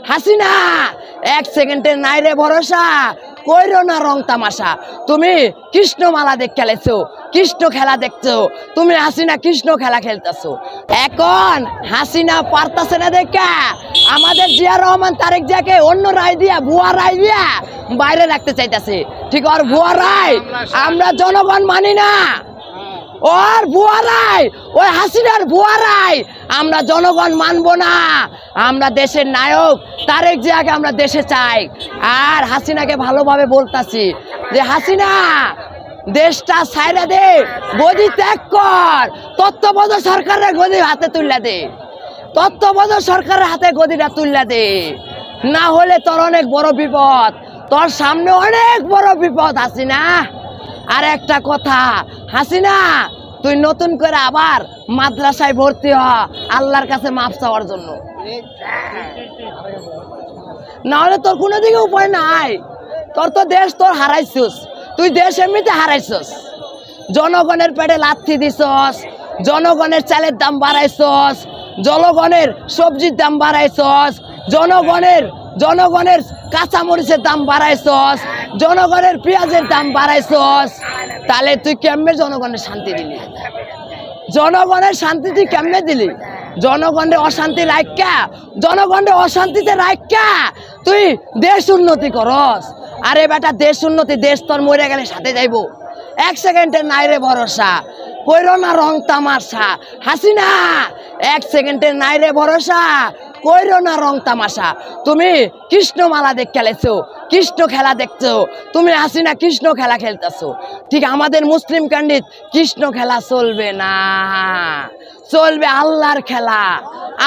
হাসিনা এক সেকেন্ডের নাই রে ভরসা, কইরো না রং তামাশা। তুমি কৃষ্ণমালা দেখ খেলেছো, কৃষ্ণ খেলা দেখছো, তুমি হাসিনা কৃষ্ণ খেলা খেলতেছো। এখন হাসিনা পারতাছে না দেখা আমাদের জিয়া রহমান তারেক জিয়াকে অন্য রায় দিয়া, ভুয়া রায় দিয়া বাইরে রাখতে চাইতেছে। ঠিক আর ভুয়া রায় আমরা জনগণ মানি না, ওর ভুয়া রায়, ওই হাসিনার ভুয়া রায় আমরা জনগণ মানবো না। আমরা দেশের নায়ক তারেক জিয়াকে আমরা দেশে চাই। আর হাসিনাকে ভালোভাবে বলতাছি যে হাসিনা দেশটা ছাইরা দে, গদি ত্যাগ কর, তত্ত্বাবধায়ক সরকারের গদি হাতে তুললা দে, তত্ত্বাবধায়ক সরকারের হাতে গদিটা তুললা দে, না হলে তোর অনেক বড় বিপদ, তোর সামনে অনেক বড় বিপদ হাসিনা। আর একটা কথা হাসিনা, তুই নতুন করে আবার মাদ্রাসায় ভর্তি হ আল্লাহর কাছে মাপ চাওয়ার জন্য, না হলে তোর কোনো দিকে উপায় নাই। তোর তো দেশ তোর হারাইছস, তুই দেশ এমনিতে হারাইছস, জনগণের পেটে লাথি দিছস, জনগণের চালের দাম বাড়াইছস, জনগণের সবজির দাম বাড়াইছস, জনগণের কাঁচামরিচের দাম বাড়াইছস, জনগণের পেঁয়াজের দাম বাড়াইছস। তাহলে তুই কেমনে জনগণের শান্তি দিলি? জনগণের শান্তি তুই কেমনে দিলি? জনগণের অশান্তি রাখা, জনগণের অশান্তিতে রাখা তুই দেশ উন্নতি করস। আরে বেটা দেশ উন্নতি, দেশ তোর মরে গেলে সাথে যাইব, এক সেকেন্ডের নাই রে ভরসা, কইরো না রং তামাশা। হাসিনা এক সেকেন্ডের নাই রে ভরসা, কইরো না রং তামাশা। তুমি কৃষ্ণমালা দেখ খেলেছো, কৃষ্ণ খেলা দেখছো, তুমি হাসিনা কৃষ্ণ খেলা খেলতেছো। ঠিক আমাদের মুসলিম ক্যান্ডিড কৃষ্ণ খেলা চলবে না, চলবে আল্লাহর খেলা,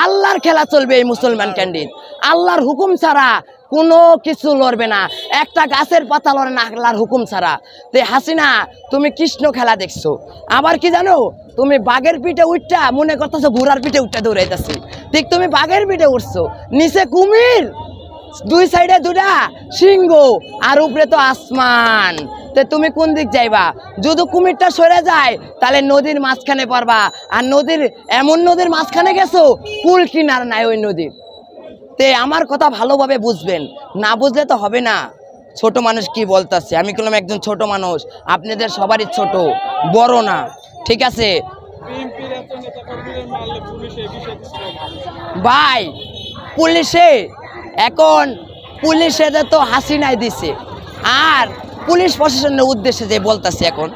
আল্লাহর খেলা চলবে। এই মুসলমান ক্যান্ডিড আল্লাহর হুকুম ছাড়া কোনো কিছু লড়বে না, একটা গাছের পাতা লড়ে না আল্লাহর হুকুম ছাড়া। তো হাসিনা তুমি কৃষ্ণ খেলা দেখছো, আবার কি জানো, তুমি বাঘের পিঠে উঠটা মনে করতেছো ঘোড়ার পিঠে উঠটা দৌড়াইতেছি। ঠিক তুমি বাঘের পিঠে উঠছো, নিচে কুমির, দুই সাইডে দুটা সিংহ, আর উপরে তো আসমান। তো তুমি কোন দিক যাইবা? যদি কুমিরটা সরে যায় তাহলে নদীর মাঝখানে পারবা, আর নদীর এমন নদীর মাঝখানে গেছো কুল কিনার নাই ওই নদীর। তে আমার কথা ভালোভাবে বুঝবেন, না বুঝলে তো হবে না। ছোট মানুষ কি বলতেছে, আমি বললাম একজন ছোট মানুষ, আপনাদের সবারই ছোট, বড় না, ঠিক আছে ভাই। পুলিশে এখন পুলিশে তো হাসিনাই দিছে, আর পুলিশ প্রশাসনের উদ্দেশ্যে যে বলতেছি এখন,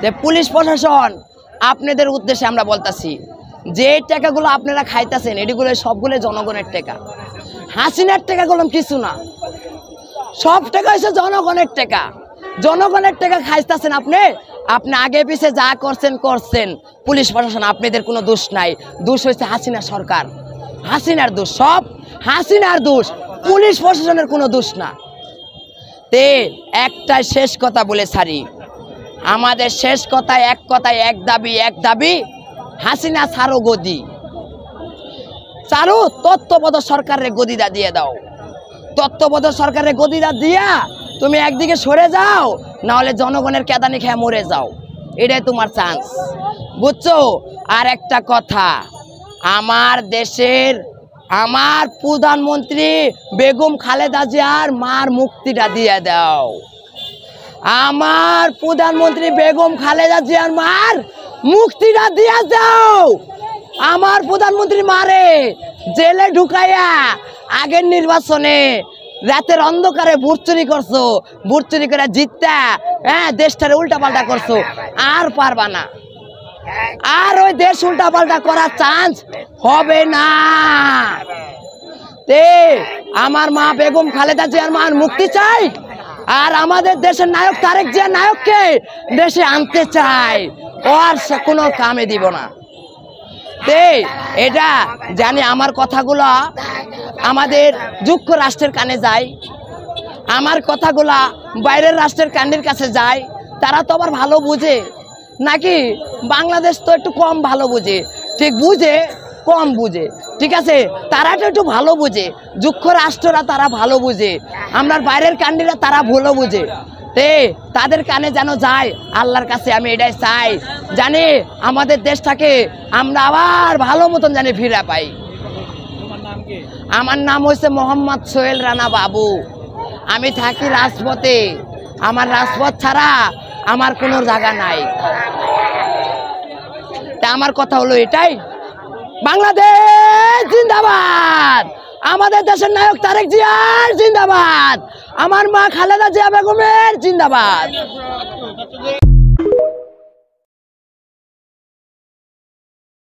যে পুলিশ প্রশাসন আপনাদের উদ্দেশ্যে আমরা বলতেছি, যে টাকাগুলো আপনারা খাইতেছেন এগুলো সবগুলো জনগণের টাকা, হাসিনার টাকাগুলো কিছু না, সব টাকা হচ্ছে জনগণের টাকা। জনগণের টাকা খাইতেছেন আপনি, আপনি আগে পিছে যা করছেন করছেন, পুলিশ প্রশাসন আপনাদের কোনো দোষ নাই, দোষ হয়েছে হাসিনা সরকার, হাসিনার দোষ, সব হাসিনার দোষ, পুলিশ প্রশাসনের কোনো দোষ না। তে একটা শেষ কথা বলে ছাড়ি, আমাদের শেষ কথায় এক দাবি, এক দাবি, হাসিনা ছাড়ো গদি, ছাড়ো তত্ত্বাবধায়ক সরকারের গদিটা দিয়ে দাও, তত্ত্বাবধায়ক সরকারের গদিটা দিয়া তুমি একদিকে সরে যাও, না হলে জনগণের কেদানি খেয়ে মরে যাও, এটাই তোমার চান্স, বুঝছো? আর একটা কথা, আমার দেশের আমার প্রধানমন্ত্রী বেগম খালেদা জিয়ার মার মুক্তিটা দিয়ে দাও, আমার প্রধানমন্ত্রী বেগম খালেদা জিয়ার মার মুক্তিটা দিয়ে দাও। আমার প্রধানমন্ত্রী মারে জেলে ঢুকাইয়া আগের নির্বাচনে রাতের অন্ধকারে ভোট চুরি করছো, ভোট চুরি করে জিততা, হ্যাঁ দেশটারে উল্টা পাল্টা করছো, আর পারবা না, আর ওই দেশ উল্টা পাল্টা করার চান্স হবে না। তে আমার মা বেগম খালেদা জিয়ার মার মুক্তি চাই, আর আমাদের দেশের নায়ক তারেক জিয়া নায়ককে দেশে আনতে চাই, আর কোনো কামে দিব না। তে এটা জানি আমার কথাগুলা আমাদের যুক্তরাষ্ট্রের কানে যায়, আমার কথাগুলা বাইরের রাষ্ট্রের কানের কাছে যায়, তারা তো আবার ভালো বুঝে নাকি? বাংলাদেশ তো একটু কম ভালো বুঝে, ঠিক বুঝে কম বুঝে, ঠিক আছে, তারা তো একটু ভালো বুঝে, যুক্তরাষ্ট্ররা তারা ভালো বুঝে, আমরা বাইরের কান্ট্রিরা তারা ভালো বুঝে। তে তাদের কানে যেন যায়, আল্লাহর কাছে আমি এটাই চাই, জানি আমাদের দেশটাকে আমরা আবার ভালো মতন জানি ফিরে পাই। আমার নাম হচ্ছে মোহাম্মদ সোহেল রানা বাবু। আমি থাকি রাজপথে। আমার রাজপথ ছাড়া আমার কোনো জায়গা নাই। তা আমার কথা হলো এটাই, বাংলাদেশ জিন্দাবাদ, আমাদের দেশের নায়ক তারেক জিয়ার জিন্দাবাদ, আমার মা খালেদা জিয়া বেগমের জিন্দাবাদ।